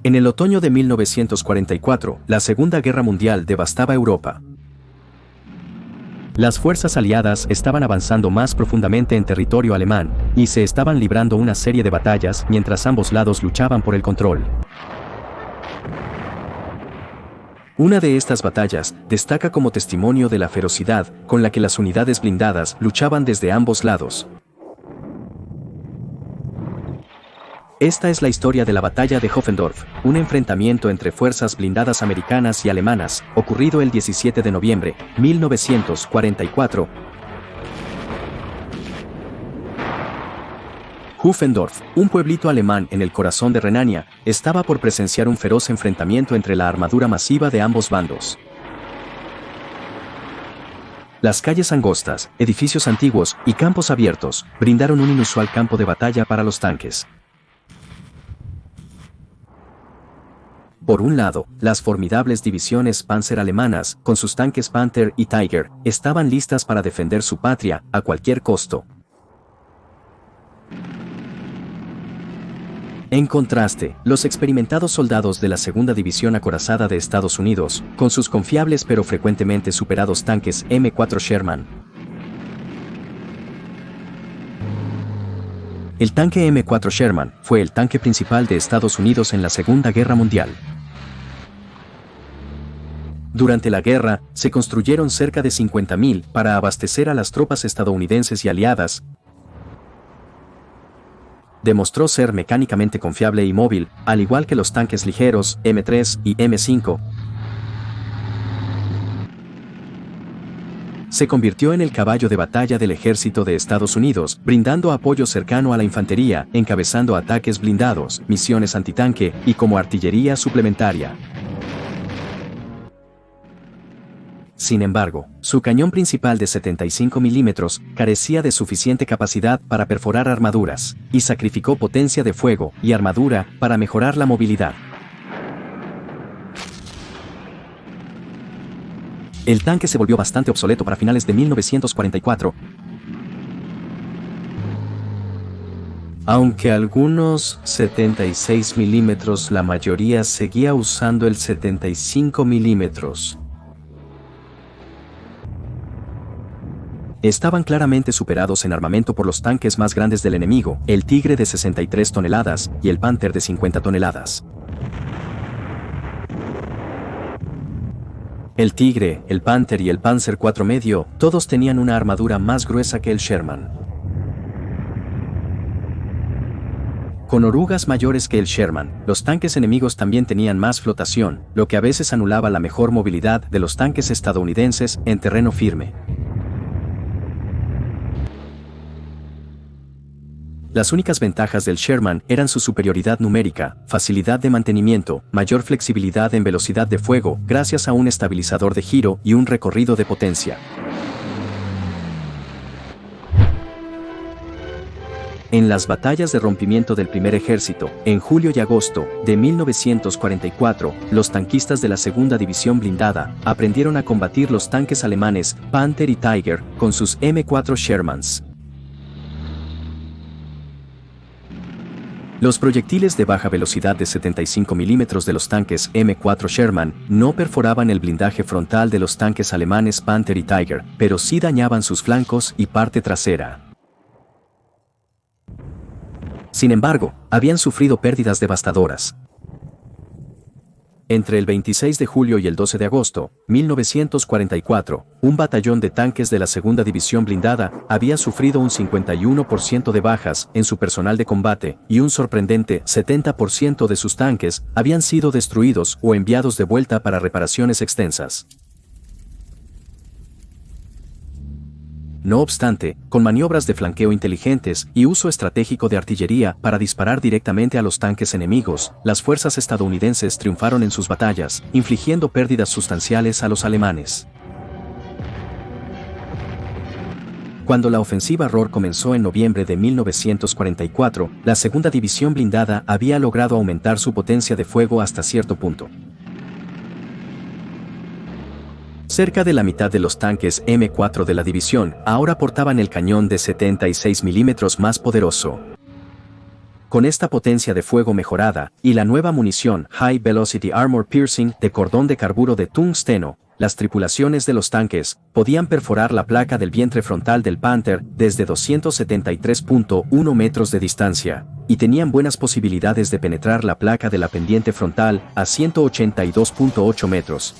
En el otoño de 1944, la Segunda Guerra Mundial devastaba Europa. Las fuerzas aliadas estaban avanzando más profundamente en territorio alemán, y se estaban librando una serie de batallas mientras ambos lados luchaban por el control. Una de estas batallas destaca como testimonio de la ferocidad con la que las unidades blindadas luchaban desde ambos lados. Esta es la historia de la Batalla de Hoffendorf, un enfrentamiento entre fuerzas blindadas americanas y alemanas, ocurrido el 17 de noviembre, 1944. Hoffendorf, un pueblito alemán en el corazón de Renania, estaba por presenciar un feroz enfrentamiento entre la armadura masiva de ambos bandos. Las calles angostas, edificios antiguos y campos abiertos brindaron un inusual campo de batalla para los tanques. Por un lado, las formidables divisiones Panzer alemanas, con sus tanques Panther y Tiger, estaban listas para defender su patria a cualquier costo. En contraste, los experimentados soldados de la Segunda División Acorazada de Estados Unidos, con sus confiables pero frecuentemente superados tanques M4 Sherman. El tanque M4 Sherman fue el tanque principal de Estados Unidos en la Segunda Guerra Mundial. Durante la guerra, se construyeron cerca de 50.000 para abastecer a las tropas estadounidenses y aliadas. Demostró ser mecánicamente confiable y móvil, al igual que los tanques ligeros M3 y M5. Se convirtió en el caballo de batalla del ejército de Estados Unidos, brindando apoyo cercano a la infantería, encabezando ataques blindados, misiones antitanque y como artillería suplementaria. Sin embargo, su cañón principal de 75 milímetros carecía de suficiente capacidad para perforar armaduras, y sacrificó potencia de fuego y armadura para mejorar la movilidad. El tanque se volvió bastante obsoleto para finales de 1944. Aunque algunos 76 milímetros, la mayoría seguía usando el 75 milímetros. Estaban claramente superados en armamento por los tanques más grandes del enemigo, el Tigre de 63 toneladas y el Panther de 50 toneladas. El Tigre, el Panther y el Panzer IV medio, todos tenían una armadura más gruesa que el Sherman. Con orugas mayores que el Sherman, los tanques enemigos también tenían más flotación, lo que a veces anulaba la mejor movilidad de los tanques estadounidenses en terreno firme. Las únicas ventajas del Sherman eran su superioridad numérica, facilidad de mantenimiento, mayor flexibilidad en velocidad de fuego gracias a un estabilizador de giro y un recorrido de potencia. En las batallas de rompimiento del Primer Ejército, en julio y agosto de 1944, los tanquistas de la Segunda División Blindada aprendieron a combatir los tanques alemanes Panther y Tiger con sus M4 Shermans. Los proyectiles de baja velocidad de 75 milímetros de los tanques M4 Sherman no perforaban el blindaje frontal de los tanques alemanes Panther y Tiger, pero sí dañaban sus flancos y parte trasera. Sin embargo, habían sufrido pérdidas devastadoras. Entre el 26 de julio y el 12 de agosto, 1944, un batallón de tanques de la Segunda División Blindada había sufrido un 51% de bajas en su personal de combate y un sorprendente 70% de sus tanques habían sido destruidos o enviados de vuelta para reparaciones extensas. No obstante, con maniobras de flanqueo inteligentes y uso estratégico de artillería para disparar directamente a los tanques enemigos, las fuerzas estadounidenses triunfaron en sus batallas, infligiendo pérdidas sustanciales a los alemanes. Cuando la ofensiva Rohr comenzó en noviembre de 1944, la Segunda División Blindada había logrado aumentar su potencia de fuego hasta cierto punto. Cerca de la mitad de los tanques M4 de la división ahora portaban el cañón de 76 milímetros más poderoso. Con esta potencia de fuego mejorada, y la nueva munición High Velocity Armor Piercing de cordón de carburo de tungsteno, las tripulaciones de los tanques podían perforar la placa del vientre frontal del Panther desde 273.1 metros de distancia, y tenían buenas posibilidades de penetrar la placa de la pendiente frontal a 182.8 metros.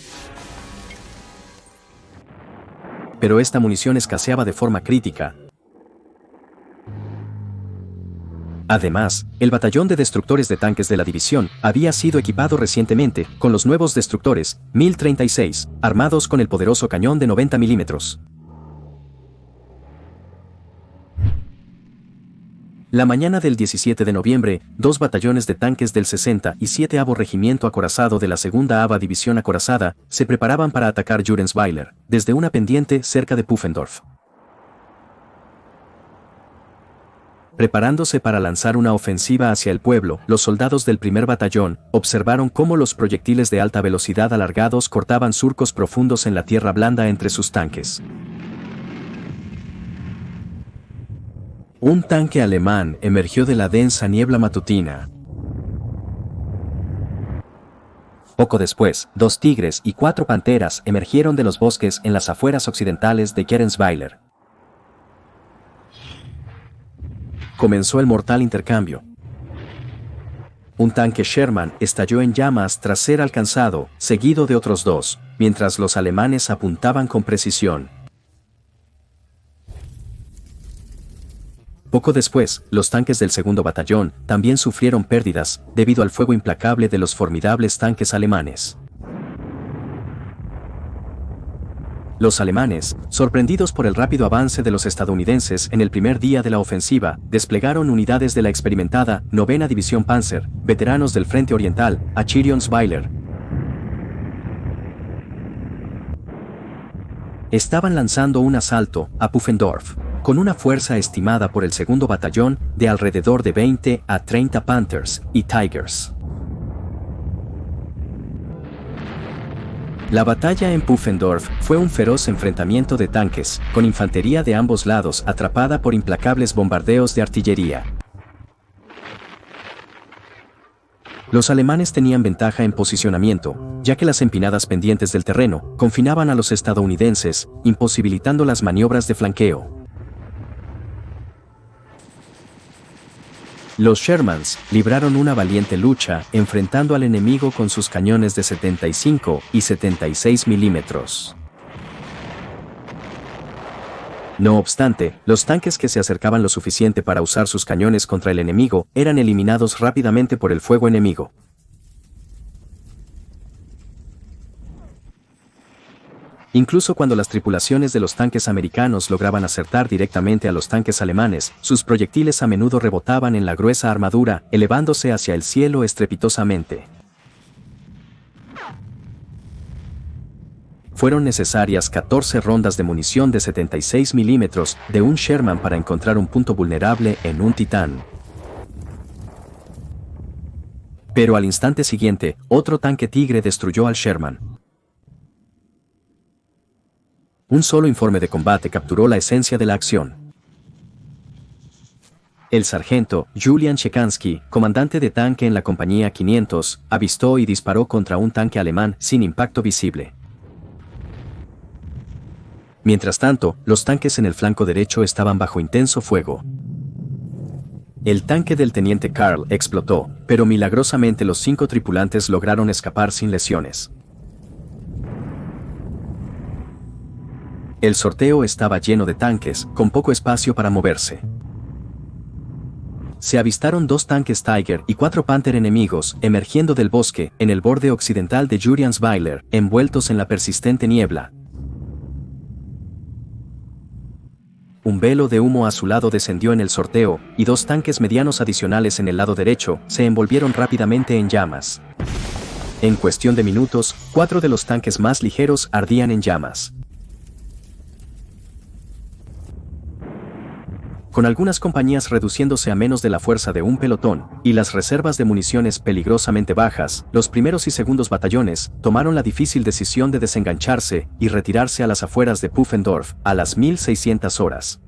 Pero esta munición escaseaba de forma crítica. Además, el batallón de destructores de tanques de la división había sido equipado recientemente con los nuevos destructores 1036, armados con el poderoso cañón de 90 milímetros. La mañana del 17 de noviembre, 2 batallones de tanques del 67º Regimiento Acorazado de la 2ª AVA División Acorazada se preparaban para atacar Jurensweiler, desde una pendiente cerca de Pufendorf. Preparándose para lanzar una ofensiva hacia el pueblo, los soldados del primer batallón observaron cómo los proyectiles de alta velocidad alargados cortaban surcos profundos en la tierra blanda entre sus tanques. Un tanque alemán emergió de la densa niebla matutina. Poco después, 2 tigres y 4 panteras emergieron de los bosques en las afueras occidentales de Jurensweiler. Comenzó el mortal intercambio. Un tanque Sherman estalló en llamas tras ser alcanzado, seguido de otros 2, mientras los alemanes apuntaban con precisión. Poco después, los tanques del segundo batallón también sufrieron pérdidas debido al fuego implacable de los formidables tanques alemanes. Los alemanes, sorprendidos por el rápido avance de los estadounidenses en el primer día de la ofensiva, desplegaron unidades de la experimentada 9ª División Panzer, veteranos del Frente Oriental, a Jurensweiler. Estaban lanzando un asalto a Pufendorf, con una fuerza estimada por el segundo batallón de alrededor de 20 a 30 Panthers y Tigers. La batalla en Pufendorf fue un feroz enfrentamiento de tanques, con infantería de ambos lados atrapada por implacables bombardeos de artillería. Los alemanes tenían ventaja en posicionamiento, ya que las empinadas pendientes del terreno confinaban a los estadounidenses, imposibilitando las maniobras de flanqueo. Los Shermans libraron una valiente lucha enfrentando al enemigo con sus cañones de 75 y 76 milímetros. No obstante, los tanques que se acercaban lo suficiente para usar sus cañones contra el enemigo eran eliminados rápidamente por el fuego enemigo. Incluso cuando las tripulaciones de los tanques americanos lograban acertar directamente a los tanques alemanes, sus proyectiles a menudo rebotaban en la gruesa armadura, elevándose hacia el cielo estrepitosamente. Fueron necesarias 14 rondas de munición de 76 milímetros de un Sherman para encontrar un punto vulnerable en un Titán. Pero al instante siguiente, otro tanque Tigre destruyó al Sherman. Un solo informe de combate capturó la esencia de la acción. El sargento Julian Chekansky, comandante de tanque en la compañía 500, avistó y disparó contra un tanque alemán sin impacto visible. Mientras tanto, los tanques en el flanco derecho estaban bajo intenso fuego. El tanque del teniente Karl explotó, pero milagrosamente los 5 tripulantes lograron escapar sin lesiones. El sorteo estaba lleno de tanques, con poco espacio para moverse. Se avistaron 2 tanques Tiger y 4 Panther enemigos emergiendo del bosque en el borde occidental de Jurensweiler, envueltos en la persistente niebla. Un velo de humo azulado descendió en el sorteo, y 2 tanques medianos adicionales en el lado derecho se envolvieron rápidamente en llamas. En cuestión de minutos, 4 de los tanques más ligeros ardían en llamas. Con algunas compañías reduciéndose a menos de la fuerza de un pelotón, y las reservas de municiones peligrosamente bajas, los primeros y segundos batallones tomaron la difícil decisión de desengancharse y retirarse a las afueras de Pufendorf a las 1600 horas.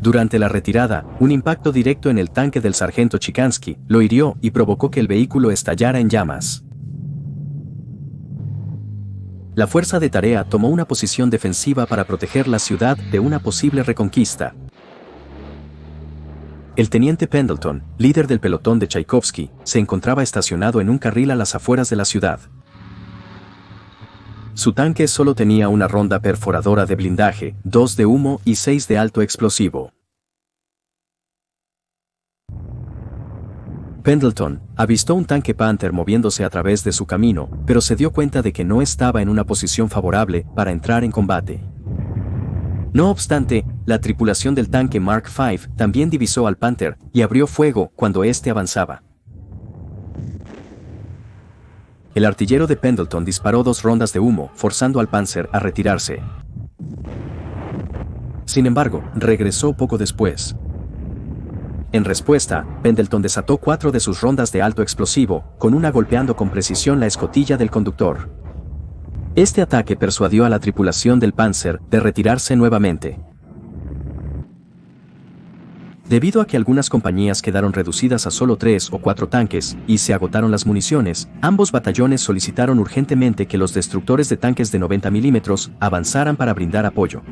Durante la retirada, un impacto directo en el tanque del sargento Chikansky lo hirió y provocó que el vehículo estallara en llamas. La fuerza de tarea tomó una posición defensiva para proteger la ciudad de una posible reconquista. El teniente Pendleton, líder del pelotón de Tchaikovsky, se encontraba estacionado en un carril a las afueras de la ciudad. Su tanque solo tenía una ronda perforadora de blindaje, 2 de humo y 6 de alto explosivo. Pendleton avistó un tanque Panther moviéndose a través de su camino, pero se dio cuenta de que no estaba en una posición favorable para entrar en combate. No obstante, la tripulación del tanque Mark V también divisó al Panther y abrió fuego cuando éste avanzaba. El artillero de Pendleton disparó 2 rondas de humo, forzando al Panzer a retirarse. Sin embargo, regresó poco después. En respuesta, Pendleton desató 4 de sus rondas de alto explosivo, con una golpeando con precisión la escotilla del conductor. Este ataque persuadió a la tripulación del Panzer de retirarse nuevamente. Debido a que algunas compañías quedaron reducidas a solo 3 o 4 tanques y se agotaron las municiones, ambos batallones solicitaron urgentemente que los destructores de tanques de 90 mm avanzaran para brindar apoyo.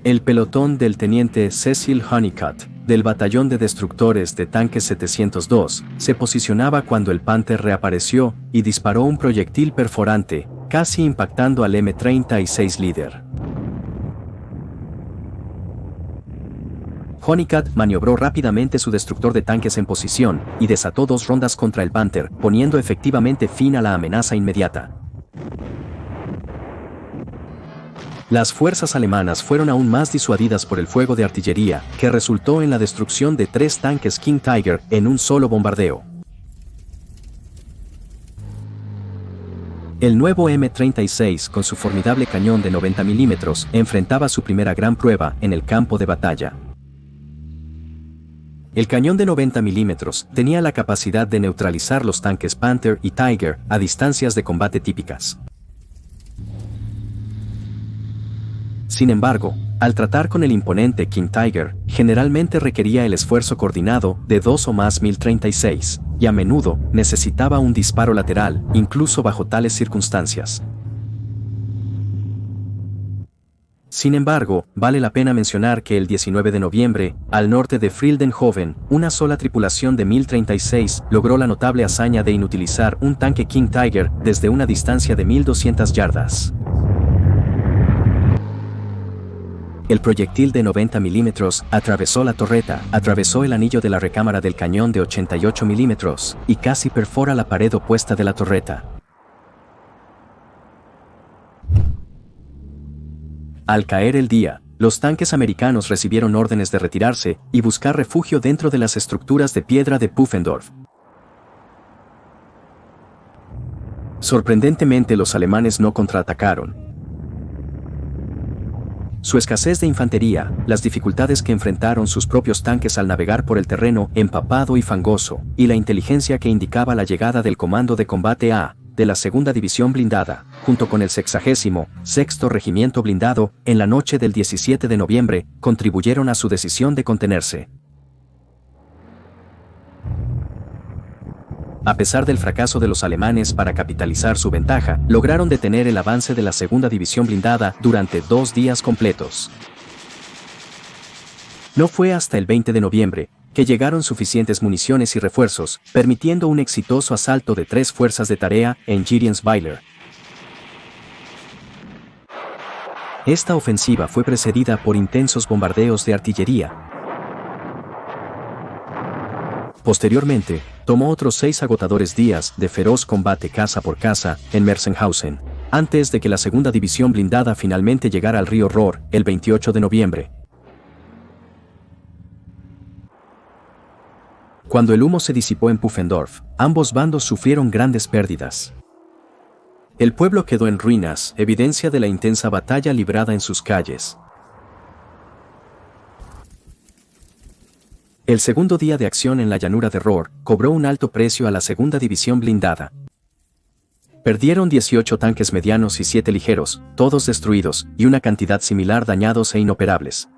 El pelotón del teniente Cecil Honeycutt, del batallón de destructores de tanques 702, se posicionaba cuando el Panther reapareció y disparó un proyectil perforante, casi impactando al M-36 líder. Honeycutt maniobró rápidamente su destructor de tanques en posición y desató 2 rondas contra el Panther, poniendo efectivamente fin a la amenaza inmediata. Las fuerzas alemanas fueron aún más disuadidas por el fuego de artillería, que resultó en la destrucción de 3 tanques King Tiger en un solo bombardeo. El nuevo M-36, con su formidable cañón de 90 mm, enfrentaba su primera gran prueba en el campo de batalla. El cañón de 90 mm tenía la capacidad de neutralizar los tanques Panther y Tiger a distancias de combate típicas. Sin embargo, al tratar con el imponente King Tiger, generalmente requería el esfuerzo coordinado de 2 o más 1036, y a menudo necesitaba un disparo lateral, incluso bajo tales circunstancias. Sin embargo, vale la pena mencionar que el 19 de noviembre, al norte de Friedenhoven, una sola tripulación de 1036 logró la notable hazaña de inutilizar un tanque King Tiger desde una distancia de 1200 yardas. El proyectil de 90 mm atravesó la torreta, atravesó el anillo de la recámara del cañón de 88 mm y casi perfora la pared opuesta de la torreta. Al caer el día, los tanques americanos recibieron órdenes de retirarse y buscar refugio dentro de las estructuras de piedra de Pufendorf. Sorprendentemente, los alemanes no contraatacaron. Su escasez de infantería, las dificultades que enfrentaron sus propios tanques al navegar por el terreno empapado y fangoso, y la inteligencia que indicaba la llegada del Comando de Combate A, de la Segunda División Blindada, junto con el 66º Regimiento Blindado, en la noche del 17 de noviembre, contribuyeron a su decisión de contenerse. A pesar del fracaso de los alemanes para capitalizar su ventaja, lograron detener el avance de la Segunda División Blindada durante 2 días completos. No fue hasta el 20 de noviembre que llegaron suficientes municiones y refuerzos, permitiendo un exitoso asalto de 3 fuerzas de tarea en Gieringsweiler. Esta ofensiva fue precedida por intensos bombardeos de artillería. Posteriormente, tomó otros 6 agotadores días de feroz combate casa por casa en Merzenhausen, antes de que la Segunda División Blindada finalmente llegara al río Rohr el 28 de noviembre. Cuando el humo se disipó en Pufendorf, ambos bandos sufrieron grandes pérdidas. El pueblo quedó en ruinas, evidencia de la intensa batalla librada en sus calles. El segundo día de acción en la llanura de Rohr cobró un alto precio a la Segunda División Blindada. Perdieron 18 tanques medianos y 7 ligeros, todos destruidos, y una cantidad similar dañados e inoperables.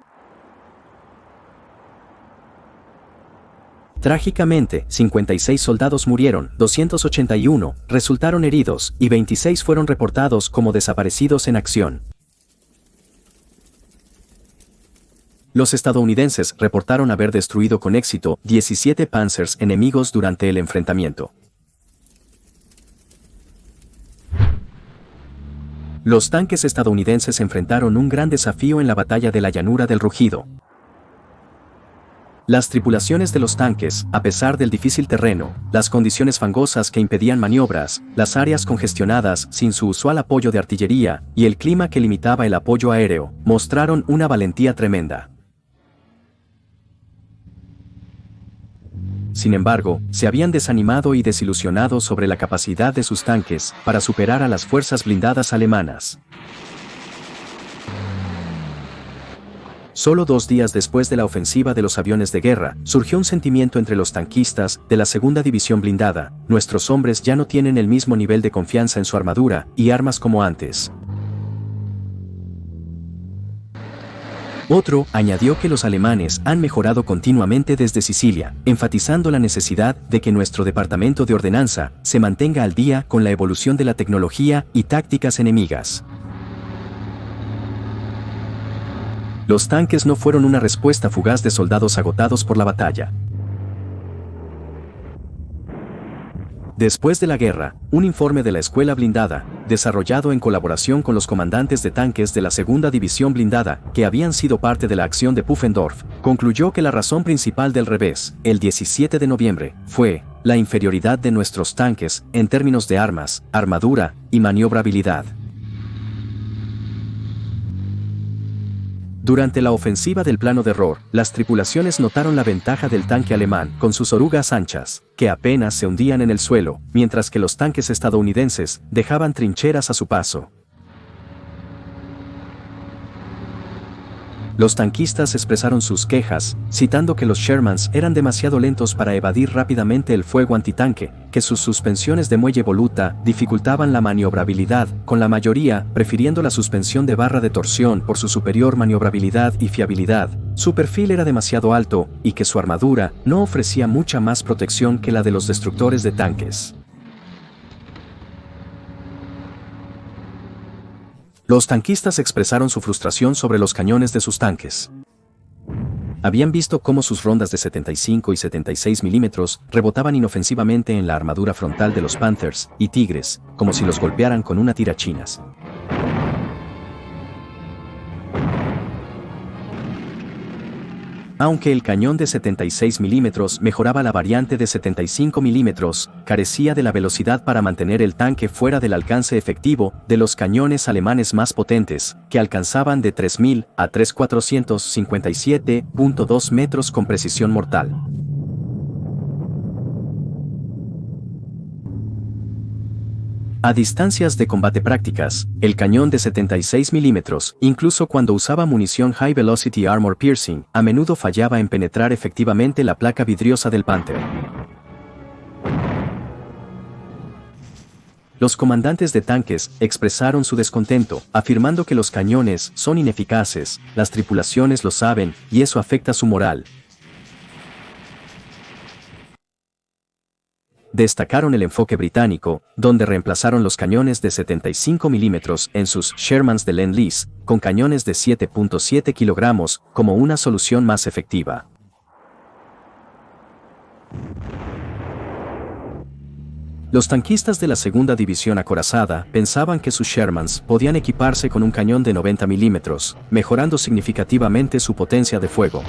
Trágicamente, 56 soldados murieron, 281 resultaron heridos y 26 fueron reportados como desaparecidos en acción. Los estadounidenses reportaron haber destruido con éxito 17 Panzers enemigos durante el enfrentamiento. Los tanques estadounidenses enfrentaron un gran desafío en la batalla de la Llanura del Rugido. Las tripulaciones de los tanques, a pesar del difícil terreno, las condiciones fangosas que impedían maniobras, las áreas congestionadas sin su usual apoyo de artillería y el clima que limitaba el apoyo aéreo, mostraron una valentía tremenda. Sin embargo, se habían desanimado y desilusionado sobre la capacidad de sus tanques para superar a las fuerzas blindadas alemanas. Solo 2 días después de la ofensiva de los aviones de guerra, surgió un sentimiento entre los tanquistas de la segunda división blindada: nuestros hombres ya no tienen el mismo nivel de confianza en su armadura y armas como antes. Otro añadió que los alemanes han mejorado continuamente desde Sicilia, enfatizando la necesidad de que nuestro departamento de ordenanza se mantenga al día con la evolución de la tecnología y tácticas enemigas. Los tanques no fueron una respuesta fugaz de soldados agotados por la batalla. Después de la guerra, un informe de la Escuela Blindada, desarrollado en colaboración con los comandantes de tanques de la Segunda División Blindada, que habían sido parte de la acción de Pufendorf, concluyó que la razón principal del revés, el 17 de noviembre, fue la inferioridad de nuestros tanques en términos de armas, armadura y maniobrabilidad. Durante la ofensiva del Plano de Rohr, las tripulaciones notaron la ventaja del tanque alemán con sus orugas anchas, que apenas se hundían en el suelo, mientras que los tanques estadounidenses dejaban trincheras a su paso. Los tanquistas expresaron sus quejas, citando que los Shermans eran demasiado lentos para evadir rápidamente el fuego antitanque, que sus suspensiones de muelle voluta dificultaban la maniobrabilidad, con la mayoría prefiriendo la suspensión de barra de torsión por su superior maniobrabilidad y fiabilidad. Su perfil era demasiado alto y que su armadura no ofrecía mucha más protección que la de los destructores de tanques. Los tanquistas expresaron su frustración sobre los cañones de sus tanques. Habían visto cómo sus rondas de 75 y 76 milímetros rebotaban inofensivamente en la armadura frontal de los Panthers y Tigres, como si los golpearan con una tirachinas. Aunque el cañón de 76 milímetros mejoraba la variante de 75 milímetros, carecía de la velocidad para mantener el tanque fuera del alcance efectivo de los cañones alemanes más potentes, que alcanzaban de 3.000 a 3.457.2 metros con precisión mortal. A distancias de combate prácticas, el cañón de 76 milímetros, incluso cuando usaba munición High Velocity Armor Piercing, a menudo fallaba en penetrar efectivamente la placa vidriosa del Panther. Los comandantes de tanques expresaron su descontento, afirmando que los cañones son ineficaces, las tripulaciones lo saben, y eso afecta su moral. Destacaron el enfoque británico, donde reemplazaron los cañones de 75 milímetros en sus Shermans de Lend-Lease, con cañones de 7.7 kilogramos, como una solución más efectiva. Los tanquistas de la segunda división acorazada pensaban que sus Shermans podían equiparse con un cañón de 90 milímetros, mejorando significativamente su potencia de fuego.